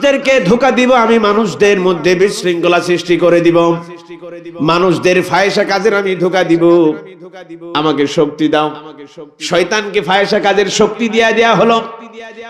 মানুষদেরকে ধোঁকা দিব, আমি মানুষদের মধ্যে বিশৃঙ্খলা সৃষ্টি করে দিব, মানুষদের ফায়সা কাজের আমি ধোঁকা দিব, আমাকে শক্তি দাও। শয়তানকে ফায়সা কাজের শক্তি দেয়া হলো।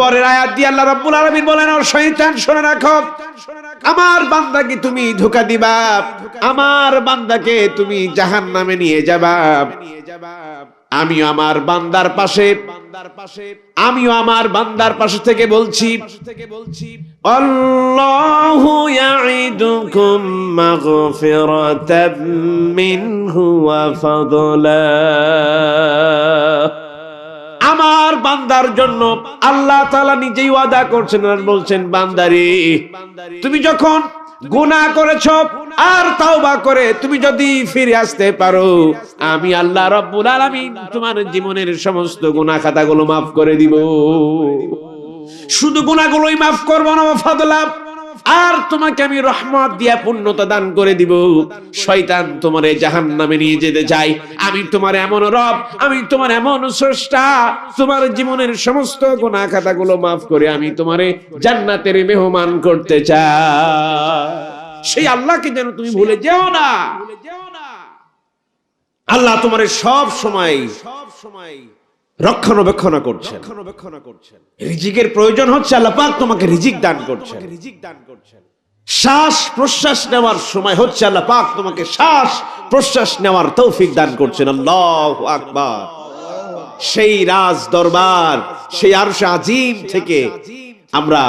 পরের আয়াত দিয়ে আল্লাহ রাব্বুল আলামিন বলেন, ও শয়তান শুনে রাখো, আমার বান্দাকে তুমি ধোঁকা দিবা, আমার বান্দাকে তুমি জাহান্নামে নিয়ে যাবা। আমিও আমার বান্দার পাশে থেকে বলছি, আল্লাহু ইয়াইদুকুম মাগফিরাতাম মিনহু ওয়া ফাদলা। আমার বান্দার জন্য আল্লাহ তাআলা নিজেই ওয়াদা করছেন আর বলছেন, বান্দারে তুমি যখন গুনাহ করেছো আর তাওবা করে তুমি যদি ফিরে আসতে পারো, আমি আল্লাহ রাব্বুল আলামিন তোমার জীবনের সমস্ত গুনাহ খাতাগুলো maaf করে দিব। শুধু গুনাহগুলোই maaf করব না, ফাদলা, আর তোমাকে আমি রহমত দিয়া পূর্ণতা দান করে দিব। শয়তান তোমারে জাহান্নামে নিয়ে যেতে চাই, আমি তোমার এমন রব, আমি তোমার এমন স্রষ্টা, তোমার জীবনের সমস্ত গুনাহ খাতাগুলো maaf করে আমি তোমারে জান্নাতের মেহমান করতে চাই। সেই আল্লাহকে যেন তুমি ভুলে যেও না। আল্লাহ তোমারে সব সময় রক্ষণাবেক্ষণ করছেন। রিজিকের প্রয়োজন হচ্ছে, আল্লাহ পাক তোমাকে রিজিক দান করছেন। শ্বাস প্রশ্বাস নেওয়ার সময় হচ্ছে, আল্লাহ পাক তোমাকে শ্বাস প্রশ্বাস নেওয়ার তৌফিক দান করছেন। আল্লাহু আকবার। সেই রাজ দরবার, সেই আরশে আজিম থেকে আমরা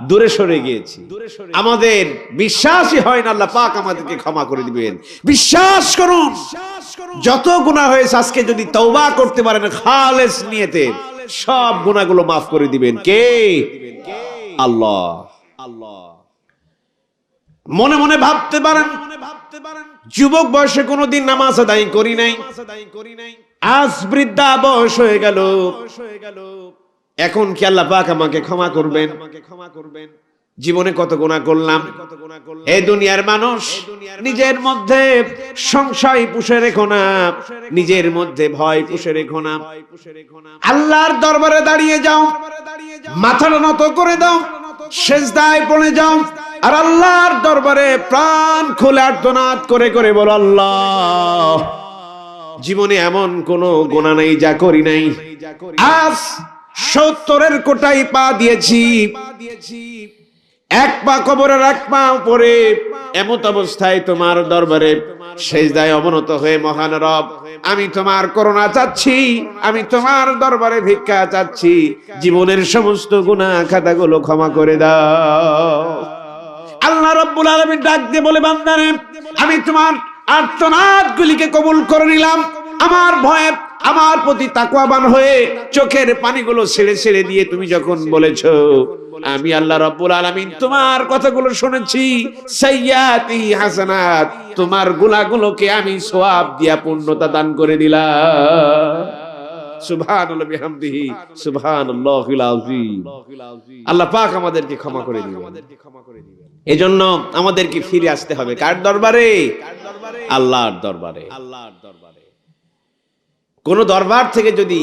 দূরে সরে গিয়েছি, আমাদের বিশ্বাসই হয় না আল্লাহ পাক আমাদেরকে ক্ষমা করে দিবেন। বিশ্বাস করুন, যত গুনাহ হয়েছে আজকে যদি তওবা করতে পারেন খালেস নিয়তে, সব গুনাহগুলো maaf করে দিবেন কে? আল্লাহ। মনে মনে ভাবতে পারেন, যুবক বয়সে কোনোদিন নামাজ আদায় করি নাই, আজ বৃদ্ধা বয়স হয়ে গেল, এখন কি আল্লাহ পাক আমাকে ক্ষমা করবেন? জীবনে কত গুনাহ করলাম। এই দুনিয়ার মানুষ নিজের মধ্যে সংশয় পুষে রেখো না, নিজের মধ্যে ভয় পুষে রেখো না। আল্লাহর দরবারে দাঁড়িয়ে যাও, মাথাটা নত করে দাও, সিজদায় পড়ে যাও, আর আল্লাহর দরবারে প্রাণ খুলে আর্তনাদ করে করে বলো, আল্লাহ জীবনে এমন কোন গুনাহ নাই যা করি নাই, আজ 70-এর কোটায় পা দিয়েছি, এক পা কবরের এক পা উপরে, এমত অবস্থায় তোমার দরবারে সিজদায় অবনত হয়ে, মহান রব আমি তোমার করুণা চাচ্ছি, আমি তোমার দরবারে ভিক্ষা চাচ্ছি, জীবনের সমস্ত গুনাহ খাতাগুলো ক্ষমা করে দাও। আল্লাহ রাব্বুল আলামিন ডাক দিয়ে বলে, বান্দারে আমি তোমার আর্তনাদগুলিকে কবুল করে নিলাম। আমার ভয়ে, আমার প্রতি তাকওয়াবান হয়ে চোখের পানিগুলো ছেড়ে ছেড়ে দিয়ে তুমি যখন বলেছো, আমি আল্লাহ রাব্বুল আলামিন তোমার কথাগুলো শুনেছি, সাইয়্যাতি হাসানাত, তোমার গুনাহগুলোকে আমি সওয়াব দিয়া পূর্ণতা দান করে দিলাম। সুবহানাল্লাহ বিহামদিহি, সুবহানাল্লাহিল আযীম। আল্লাহ পাক আমাদেরকে ক্ষমা করে দিবেন। এজন্য আমাদেরকে ফিরে আসতে হবে কার দরবারে? আল্লাহর দরবারে। কোন দরবার থেকে যদি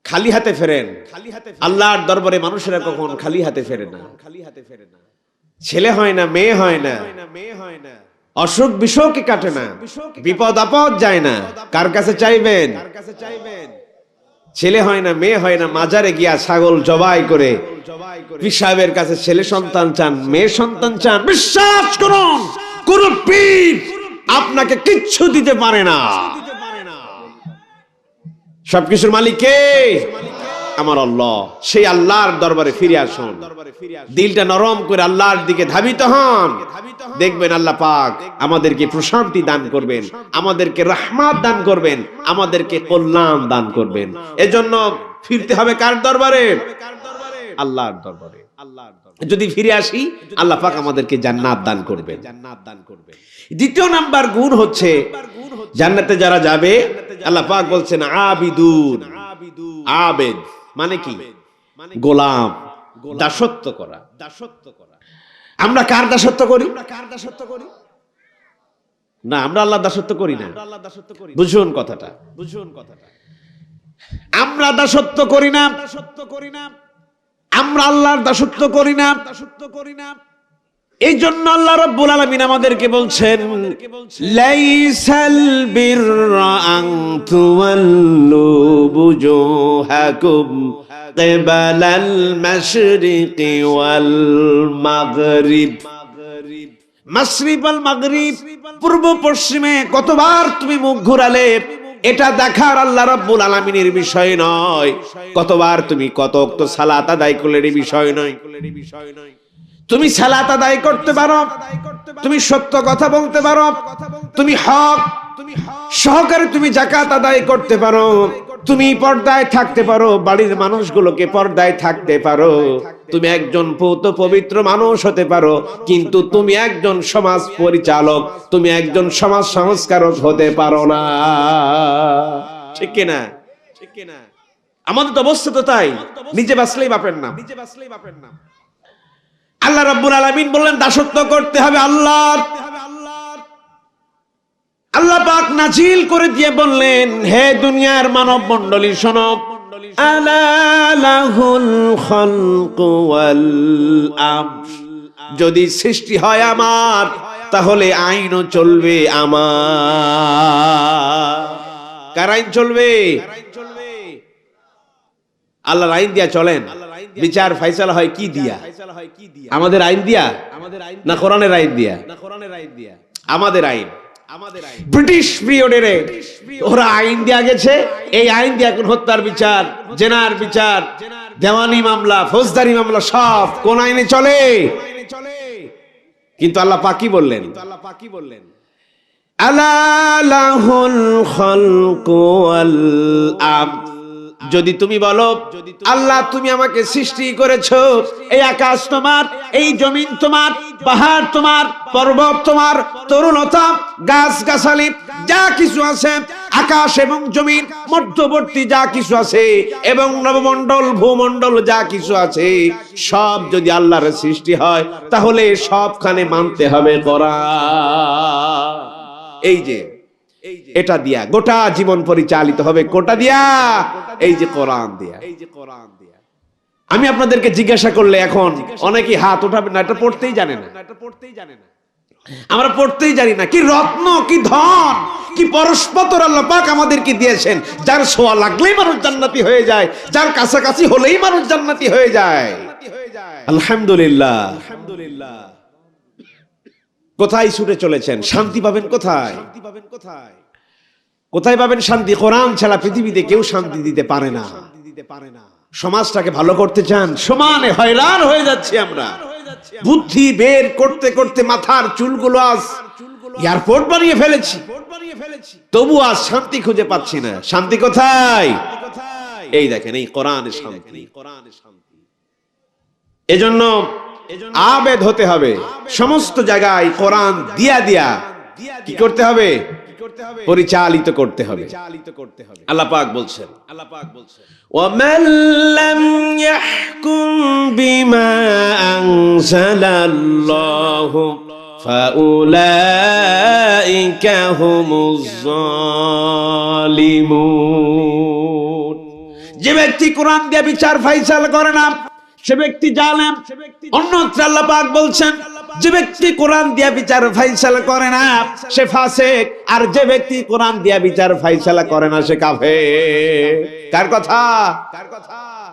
খালি হাতে ফেরেন, আল্লাহর দরবারে মানুষেরা কখন খালি হাতে ফেরে না। ছেলে হয় না, মেয়ে হয় না, অসুখ বিসুখে কাটে না, বিপদ আপদ যায় না, কার কাছে চাইবেন? ছেলে হয় না, মেয়ে হয় না, মাজারে গিয়া ছাগল জবাই করে পীর সাহেবের কাছে ছেলে সন্তান চান, মেয়ে সন্তান চান। বিশ্বাস করুন, কোন পীর আপনাকে কিচ্ছু দিতে পারে না। সবকিছুর মালিক কে? আমার আল্লাহ। সেই আল্লাহর দরবারে ফিরে আসুন, দিলটা নরম করে আল্লাহর দিকে ধাবিত হন, দেখবেন আল্লাহ পাক আমাদেরকে প্রশান্তি দান করবেন, আমাদেরকে রহমত দান করবেন, আমাদেরকে কল্যাণ দান করবেন। এজন্য ফিরতে হবে কার দরবারে? আল্লাহর দরবারে। যদি ফিরে আসি, আল্লাহ পাক আমাদেরকে জান্নাত দান করবেন। দ্বিতীয় নাম্বার গুণ হচ্ছে, জান্নাতে যারা যাবে আল্লাহ পাক বলছেন আবিদুন। আবেদ মানে কি? গোলাম, দাসত্ব করা। আমরা কার দাসত্ব করি? না, আমরা আল্লাহর দাসত্ব করি না। বুঝুন কথাটা, আমরা দাসত্ব করি না। আমরা আল্লাহর দাসত্ব করি না। এই জন্য আল্লাহ রাব্বুল আলামিন আমাদেরকে বলছেন, লাইসাল বিররা আন তুওয়াল্লু বুজুহাকুম কিবালাল মাশরিকি ওয়াল মাগরিব। মাশরিক ওয়াল মাগরিব, পূর্ব পশ্চিমে কতবার তুমি মুখ ঘুরালে, এটা দেখার আল্লাহ রাব্বুল আলামিনের বিষয় নয়। কতবার তুমি কত ওয়াক্ত সালাত আদায় করলে এই বিষয় নয়। তুমি সালাত আদায় করতে পারো, তুমি সত্য কথা বলতে পারো, তুমি হক সহকারে তুমি যাকাত আদায় করতে পারো, তুমি পর্দায় থাকতে পারো, বাড়ির মানুষগুলোকে পর্দায় থাকতে পারো, তুমি একজন পবিত্র মানুষ হতে পারো, কিন্তু তুমি একজন সমাজ পরিচালক, তুমি একজন সমাজ সংস্কারক হতে পারো না। ঠিক কিনা? আমাদের তো অবস্থা তো তাই। নিজে বাঁচলেই বাপের নাম। আল্লাহ রাব্বুল আলামিন বললেন দাসত্ব করতে হবে আল্লাহর। আল্লাহ পাক নাজিল করে দিয়ে বললেন, হে দুনিয়ার মানব মণ্ডলী শোনো, আলা লাহুল খালকু ওয়াল আমর। যদি সৃষ্টি হয় আমার, তাহলে আইনও চলবে আমার। কার আইন চলবে? আল্লাহর আইন দিয়া চলেন। বিচার ফাইসালা হয় কি দিয়া? আমাদের আইন দিয়া না কোরআনের আইন দিয়া? আমাদের আইন। ব্রিটিশ পিরিয়ডে ওরা আইন দিয়া গেছে, এই আইন দিয়ে এখন হত্যার বিচার, জেনার বিচার, দেওয়ানি মামলা, ফৌজদারি মামলা সব কোন আইনে চলে? কিন্তু আল্লাহ পাক কি বললেন? আলা লাহুল খালকু ওয়াল আমর। যদি তুমি বলো আল্লাহ তুমি আমাকে সৃষ্টি করেছো, এই আকাশ তোমার, এই জমিন তোমার, পাহাড় তোমার, পর্বত তোমার, তরুলতা, গাছ গাছালি যা কিছু আছে, আকাশ এবং জমিন মধ্যবর্তী যা কিছু আছে, এবং নবমণ্ডল ভূমণ্ডল যা কিছু আছে, সব যদি আল্লাহর সৃষ্টি হয়, তাহলে সবখানে মানতে হবে কোরআন। এই যে এটা দিয়া গোটা জীবন পরিচালিত হবে, কোটা দিয়া, এই যে কোরআন দিয়া। আমি আপনাদেরকে জিজ্ঞাসা করলে এখন অনেকেই হাত উঠাবেন না, এটা পড়তেই জানে না। আমরা পড়তেই জানি না। কি রত্ন, কি ধন, কি পরস্পর আল্লাহ পাক আমাদেরকে দিয়েছেন, যার ছোঁয়া লাগলেই মানুষ জান্নাতি হয়ে যায়, যার কাছাকাছি হলেই মানুষ জান্নাতি হয়ে যায়। আলহামদুলিল্লাহ। কোথায় ছুটে চলেছেন? শান্তি পাবেন কোথায়? কোথায় পাবেন শান্তি? কোরআন ছাড়া পৃথিবীতে কেউ শান্তি দিতে পারে না। সমাজটাকে ভালো করতে চান, সমানে হয়রান হয়ে যাচ্ছি আমরা। বুদ্ধি বের করতে করতে মাথার চুলগুলো আজ এয়ারপোর্ট বানিয়ে ফেলেছি, তবু আজ শান্তি খুঁজে পাচ্ছি না। শান্তি কোথায়? এই দেখেন, এই কোরআনের শান্তি। এজন্য আবেদ হতে হবে, সমস্ত জায়গায় কোরআন দিয়া দিয়া কি করতে হবে? পরিচালিত করতে হবে। আল্লাহ পাক বলছেন, ওয়ামান লাম ইয়াহকুম বিমা আনজালাল্লাহু ফাউলাইকা হুমুজ জালিমুন। যে ব্যক্তি কোরআন দিয়ে বিচার ফাইসালা করে না, সে ব্যক্তি জালেম। অন্যত্র আল্লাহ পাক বলছেন, যে ব্যক্তি কোরআন দিয়া বিচার ফাইসালা করে না সে ফাসিক, আর যে ব্যক্তি কোরআন দিয়া বিচার ফাইসালা করে না সে কাফের। কার কথা?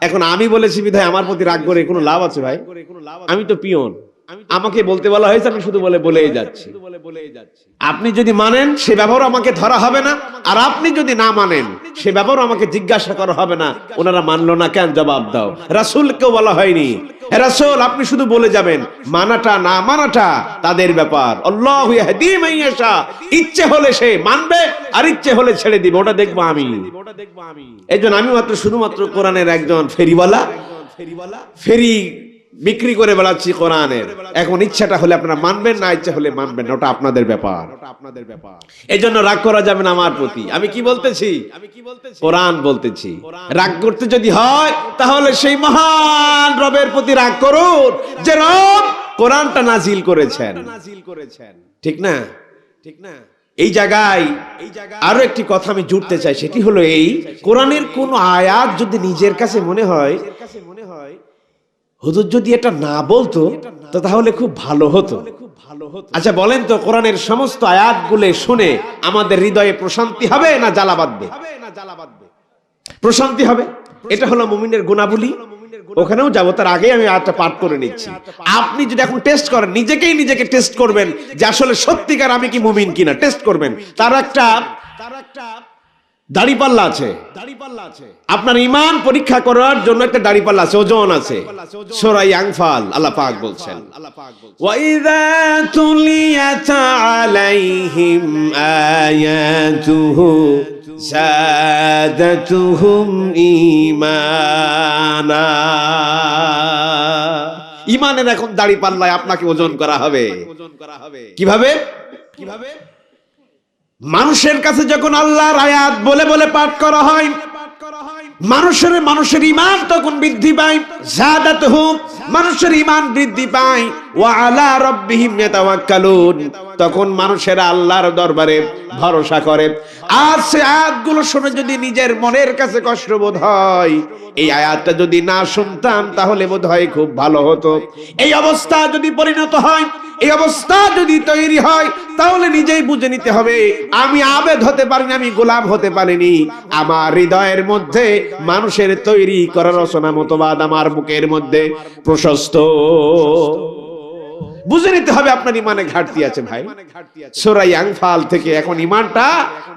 এখন আমি বলেছি বিধায় আমার প্রতি রাগ করে কোনো লাভ আছে ভাই? আমি তো পিয়ন, আমাকে বলতে বলা হয়েছে, আমি শুধু বলেই যাচ্ছি। আপনি যদি মানেন সে ব্যাপারও আমাকে ধরা হবে না, আর আপনি যদি না মানেন সে ব্যাপারও আমাকে জিজ্ঞাসা করা হবে না। ওনারা মানলো না কেন? জবাব দাও। রাসূলকেও বলা হয়নি, রাসূল আপনি শুধু বলে যাবেন, মানাটা না মানাটা তাদের ব্যাপার। আল্লাহু ইয়াহদি মান ইয়াশা। ইচ্ছে হলে সে মানবে, আর ইচ্ছে হলে ছেড়ে দিবে, ওটা দেখবো আমি। এইজন্য আমি শুধুমাত্র কোরআনের একজন ফেরিওয়ালা, ফেরি বিক্রি করে বেড়াচ্ছি কোরআনের। এখন ইচ্ছাটা হলে আপনারা মানবেন, না ইচ্ছা হলে মানবেন না, ওটা আপনাদের ব্যাপার। এই জন্য রাগ করা যাবে না আমার প্রতি। আমি কি বলতেছি? কোরআন বলতেছি। রাগ করতে যদি হয় তাহলে সেই মহান রবের প্রতি রাগ করুন, যে রব কোরআনটা নাজিল করেছেন। ঠিক না? এই জায়গায় আরো একটি কথা আমি জুড়তে চাই, সেটি হলো এই, কোরআনের কোন আয়াত যদি নিজের কাছে মনে হয় হুজুর যদি এটা না বলতো তো তাহলে খুব ভালো হতো। আচ্ছা বলেন তো, কোরআনের সমস্ত আয়াতগুলো শুনে আমাদের হৃদয়ে প্রশান্তি হবে না জ্বালা বাঁধবে? প্রশান্তি হবে। এটা হলো মুমিনের গুণাবলী। ওখানেও যাবো, তার আগে আমি আয়াতটা পাঠ করে নিচ্ছি। আপনি যদি এখন টেস্ট করেন, নিজেকে টেস্ট করবেন যে আসলে সত্যিকার আমি কি মুমিন কিনা, টেস্ট করবেন। তার একটা দাড়িপাল্লা আছে। আপনার ঈমান পরীক্ষা করার জন্য একটা দাড়িপাল্লা আছে, ওজন আছে। সূরা আনফাল আল্লাহ পাক বলছেন, ওয়া ইযা তুলিয়াত আলাইহিম আয়াতুহু যাদাতুহুম ঈমানা। ঈমানের এখন দাড়িপাল্লায় আপনাকে ওজন করা হবে। কিভাবে? মানুষের কাছে যখন আল্লাহর আয়াত বলে বলে পাঠ করা হয়, মানুষের ঈমান তখন বৃদ্ধি পায়। যাদাতুহুম, মানুষের ঈমান বৃদ্ধি পায়। ওয়া আলা রাব্বিহিম ইয়াতাওয়াক্কালুন, তখন মানুষেরা আল্লাহর দরবারে ভরসা করে। আর সে আয়াতগুলো শুনে যদি নিজের মনের কাছে কষ্ট বোধ হয়, এই আয়াতটা যদি না শুনতাম তাহলে বোধ হয় খুব ভালো হতো। এই অবস্থা যদি পরিণত হয়, এই অবস্থা যদি তৈরি হয়, তাহলে নিজেই বুঝে নিতে হবে আমি আবেদ হতে পারিনি, আমি গোলাম হতে পারিনি। আমার হৃদয়ের মধ্যে মানুষের তৈরি করা রচনা মতবাদ আমার বুকের মধ্যে প্রশস্ত। বুঝে নিতে হবে আপনার ঈমানে ঘাটতি আছে ভাই। সূরা আনফাল থেকে এখন ঈমানটা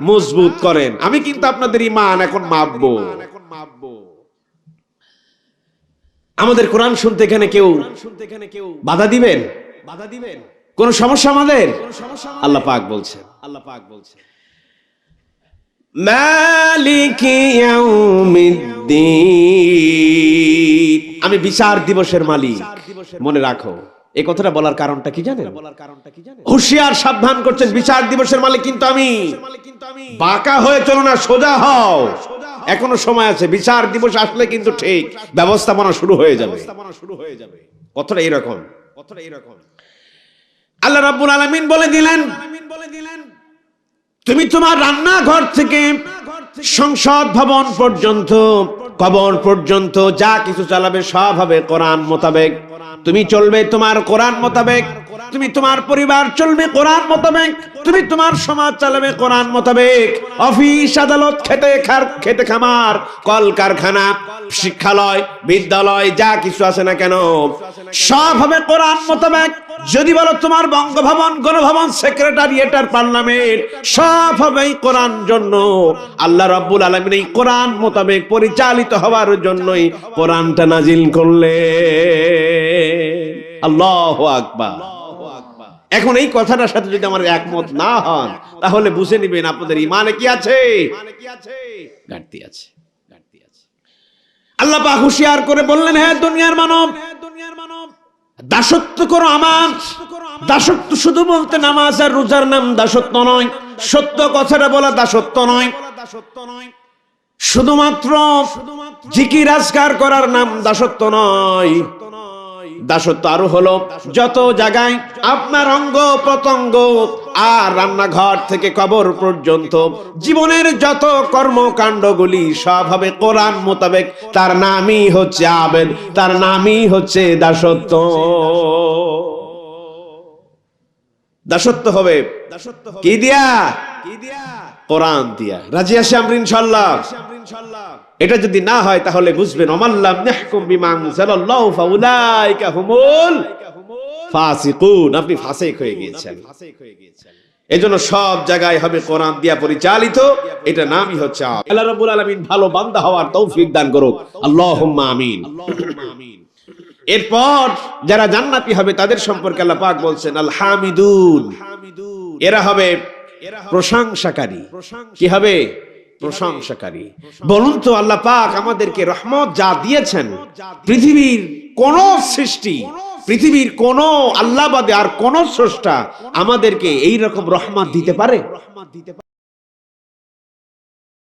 মজবুত করেন। আমি কিন্তু আপনাদের ঈমান এখন মাপবো। আমাদের কোরআন শুনতে এখানে কেউ বাধা দিবেন? কোন সমস্যা আমাদের? আল্লাহ পাক বলছেন, মালিকি ইয়াউমিদ্দিন, আমি বিচার দিবসের মালিক। মনে রাখো, এই কথাটা বলার কারণটা কি জানেন? হুঁশিয়ার সাবধান করছেন, বিচার দিবসের মালিক কিন্তু আমি। বাঁকা হয়ে চলো না, সোজা হও, এখনো সময় আছে। বিচার দিবস আসলে কিন্তু ঠিক ব্যবস্থাপনা শুরু হয়ে যাবে। কথাটা এইরকম। আল্লাহ রাব্বুল আলামিন বলে দিলেন, তুমি তোমার রান্নাঘর থেকে সংসদ ভবন পর্যন্ত, কবর পর্যন্ত যা কিছু চালাবে সব হবে কোরআন মোতাবেক। তুমি চলবে তোমার কোরআন মোতাবেক, তুমি তোমার পরিবার চলবে কোরআন মোতাবেক, তুমি তোমার সমাজ চালাবে কোরআন মোতাবেক। অফিস আদালত, খেতে খামার, কল কারখানা, শিক্ষালয়, বিদ্যালয় যা কিছু আছে না কেন সব হবে কোরআন মোতাবেক। যদি বলো তোমার বঙ্গভবন, গণভবন, সেক্রেটারিয়েট আর পার্লামেন্ট সব হবে কোরআন জন্য। আল্লাহ রাব্বুল আলামিন এই কোরআন মোতাবেক পরিচালিত হওয়ার জন্যই কোরআনটা নাজিল করলেন। আল্লাহু আকবার। এখন এই কথাটার সাথে যদি আমার একমত না হন, তাহলে বুঝে নিবেন আপনাদের ঈমানে কি আছে? ঘাটতি আছে। আল্লাহ পাক হুঁশিয়ার করে বললেন, হ্যাঁ দুনিয়ার মানব, দাসত্ব করো আমার। দাসত্ব শুধু বলতে নামাজ আর রোজার নাম দাসত্ব নয়, সত্য কথাটা বলা দাসত্ব নয়, শুধুমাত্র জিকির আজকার করার নাম দাসত্ব নয়। দাসত্ব আরো হলো যত জায়গায় আপনার অঙ্গ প্রত্যঙ্গ আর রান্নাঘর থেকে কবর পর্যন্ত জীবনের যত কর্মকাণ্ডগুলি সব হবে কোরআন মোতাবেক। তার নামই হচ্ছে আবেদ, তার নামই হচ্ছে দাসত্ব। দাসত্ব হবে কি দিয়া? কোরআন দিয়া। রাজি আছি আমরা ইনশাআল্লাহ? এটা যদি না হয় তাহলে বুঝবেন ওমাল্লাম ইয়াহকুম বিমা আনজালাল্লাহু ফাউলাইকা হুমুল ফাসিকুন, আপনি ফাসিক হয়ে গিয়েছেন। এজন্য সব জায়গায় হবে কোরআন দিয়া পরিচালিত। এটা নামই হচ্ছে আল্লাহ রাব্বুল আলামিন ভালো বান্দা হওয়ার তৌফিক দান করুক, আল্লাহুম্মা আমিন। এরপর যারা জান্নাতি হবে তাদের সম্পর্কে আল্লাহ পাক বলছেন আল হামিদুন, এরা হবে প্রশংসাকারী। কি হবে? প্রশংসাকারী। বলুন তো আল্লাহ পাক আমাদেরকে রহমত যা দিয়েছেন, পৃথিবীর কোন সৃষ্টি, পৃথিবীর কোন আল্লাহ বাদে আর কোন স্রষ্টা আমাদেরকে এই রকম রহমত দিতে পারে?